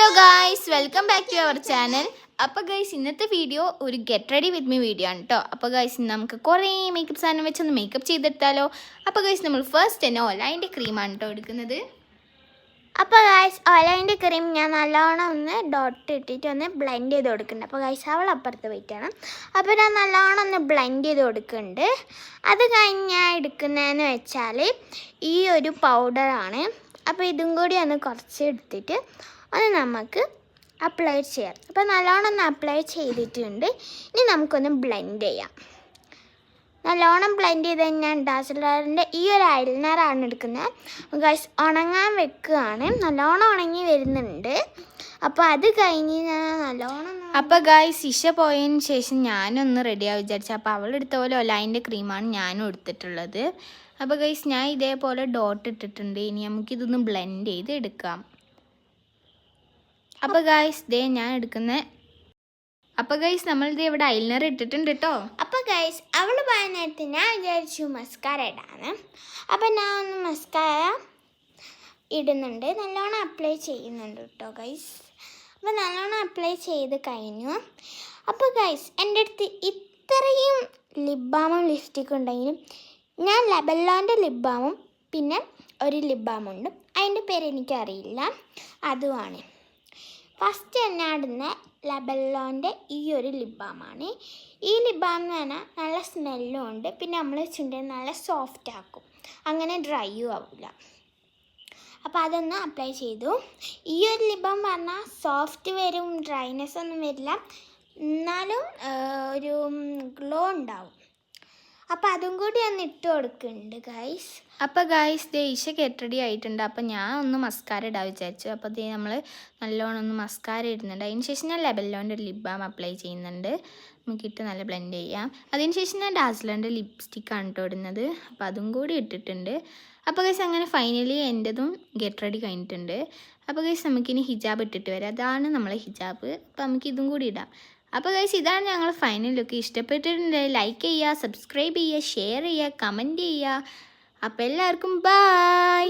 Hello guys, welcome back to our channel. അപ്പോൾ guys, ഇന്നത്തെ video ഒരു get ready with me video ആണ് കേട്ടോ. അപ്പോൾ ഗൈസ്, നമുക്ക് കുറേ മേക്കപ്പ് സാധനം വെച്ചൊന്ന് മേക്കപ്പ് ചെയ്തെടുത്താലോ. അപ്പോൾ ഗൈസ്, നമ്മൾ ഫസ്റ്റ് തന്നെ ഓലൈൻ്റെ ക്രീമാണ് കേട്ടോ എടുക്കുന്നത്. അപ്പോൾ ഗൈസ്, ഓലൈൻ്റെ ക്രീം ഞാൻ നല്ലോണം ഒന്ന് ഡോട്ട് ഇട്ടിട്ട് ഒന്ന് ബ്ലെൻഡ് ചെയ്ത് കൊടുക്കുന്നുണ്ട്. അപ്പോൾ ഗൈസ്, അവൾ അപ്പുറത്ത് പോയിട്ടാണ്. അപ്പോൾ ഞാൻ നല്ലോണം ഒന്ന് ബ്ലെൻഡ് ചെയ്ത് കൊടുക്കുന്നുണ്ട്. അത് കഴിഞ്ഞ് ഞാൻ എടുക്കുന്നതെന്ന് വെച്ചാൽ ഈ ഒരു പൗഡറാണ്. അപ്പോൾ ഇതും കൂടി ഒന്ന് കുറച്ച് എടുത്തിട്ട് ഒന്ന് നമുക്ക് അപ്ലൈ ചെയ്യാം. അപ്പോൾ നല്ലോണം ഒന്ന് അപ്ലൈ ചെയ്തിട്ടുണ്ട്. ഇനി നമുക്കൊന്ന് ബ്ലെൻഡ് ചെയ്യാം. നല്ലോണം ബ്ലെൻഡ് ചെയ്ത് കഴിഞ്ഞാൽ ഡാസ്ലറിൻ്റെ ഈ ഒരു ഐലൈനറാണ് എടുക്കുന്നത്. ഗൈസ്, ഉണങ്ങാൻ വെക്കുകയാണ്. നല്ലോണം ഉണങ്ങി വരുന്നുണ്ട്. അപ്പോൾ അത് കഴിഞ്ഞ് ഞാൻ നല്ലോണം അപ്പോൾ ഗൈസ്, ഇഷ പോയതിന് ശേഷം ഞാനൊന്ന് റെഡിയായി വിചാരിച്ചു. അപ്പോൾ അവളെടുത്ത പോലെ ഒലൈൻ്റെ ക്രീമാണ് ഞാനും എടുത്തിട്ടുള്ളത്. അപ്പോൾ ഗൈസ്, ഞാൻ ഇതേപോലെ ഡോട്ട് ഇട്ടിട്ടുണ്ട്. ഇനി നമുക്കിതൊന്ന് ബ്ലെൻഡ് ചെയ്ത് എടുക്കാം. അപ്പോൾ ഗൈസ്, ഞാൻ എടുക്കുന്ന നമ്മളിത് ഇവിടെ ഐലൈനർ ഇട്ടിട്ടുണ്ട് കേട്ടോ. അപ്പോൾ ഗൈസ്, അവൾ പോയ നേരത്തെ ഞാൻ വിചാരിച്ചു മസ്കാര ഇടാണ്. അപ്പോൾ ഞാൻ ഒന്ന് മസ്കാര ഇടുന്നുണ്ട്. നല്ലോണം അപ്ലൈ ചെയ്യുന്നുണ്ട് കേട്ടോ ഗൈസ്. അപ്പോൾ നല്ലോണം അപ്ലൈ ചെയ്ത് കഴിഞ്ഞു. അപ്പോൾ ഗൈസ്, എൻ്റെ അടുത്ത് ഇത്രയും ലിപ് ബാമും ലിപ്സ്റ്റിക്കും ഉണ്ടെങ്കിലും ഞാൻ ലബെല്ലോൻ്റെ ലിപ് ബാമും പിന്നെ ഒരു ലിപ് ബാമുണ്ട്. അതിൻ്റെ പേര് എനിക്കറിയില്ല. അതുമാണ് ഫസ്റ്റ് തന്നെ ഇടുന്ന ലബെല്ലോൻ്റെ ഈ ഒരു ലിപ് ബാമാണ്. ഈ ലിപ് ബാം എന്ന് പറഞ്ഞാൽ നല്ല സ്മെല്ലും ഉണ്ട്. പിന്നെ നമ്മൾ ചുണ്ടിൽ നല്ല സോഫ്റ്റ് ആക്കും, അങ്ങനെ ഡ്രൈയും ആവില്ല. അപ്പോൾ അതൊന്ന് അപ്ലൈ ചെയ്തു. ഈ ഒരു ലിപ് ബാം പറഞ്ഞാൽ സോഫ്റ്റ് വരും, ഡ്രൈനെസ് ഒന്നും വരില്ല, എന്നാലും ഒരു ഗ്ലോ ഉണ്ടാവും. അപ്പോൾ അതും കൂടി ഒന്ന് ഇട്ട് കൊടുക്കുന്നുണ്ട് ഗൈസ്. അപ്പോൾ ഗൈസ്, ഇഷ ഗെറ്റ് റെഡി ആയിട്ടുണ്ട്. അപ്പോൾ ഞാൻ ഒന്ന് മസ്കാര ഇടാൻ വിചാരിച്ചു. അപ്പോൾ നമ്മൾ നല്ലോണം ഒന്ന് മസ്കാര ഇടുന്നുണ്ട്. അതിന് ശേഷം ഞാൻ ലബെല്ലോൻ്റെ ലിപ് ബാം അപ്ലൈ ചെയ്യുന്നുണ്ട്. നമുക്കിട്ട് നല്ല ബ്ലെൻഡ് ചെയ്യാം. അതിന് ശേഷം ഞാൻ ഡാസ്ലറിൻ്റെ ലിപ്സ്റ്റിക്കാണ് കേട്ടോ ഇടുന്നത്. അപ്പോൾ അതും കൂടി ഇട്ടിട്ടുണ്ട്. അപ്പോൾ ഗൈസ്, അങ്ങനെ ഫൈനലി എൻ്റെതും ഗെറ്റ് റെഡി കഴിഞ്ഞിട്ടുണ്ട്. അപ്പോൾ ഗൈസ്, നമുക്കിനി ഹിജാബ് ഇട്ടിട്ട് വരാം. അതാണ് നമ്മളെ ഹിജാബ്. അപ്പോൾ നമുക്ക് ഇതും കൂടി ഇടാം. അപ്പോൾ ഗൈസ്, ഇതാണ് ഞങ്ങൾ ഫൈനൽ ലുക്ക്. ഇഷ്ടപ്പെട്ടിട്ടുണ്ട് ലൈക്ക് ചെയ്യുക, സബ്സ്ക്രൈബ് ചെയ്യുക, ഷെയർ ചെയ്യുക, കമൻറ്റ് ചെയ്യുക. അപ്പോൾ എല്ലാവർക്കും ബൈ.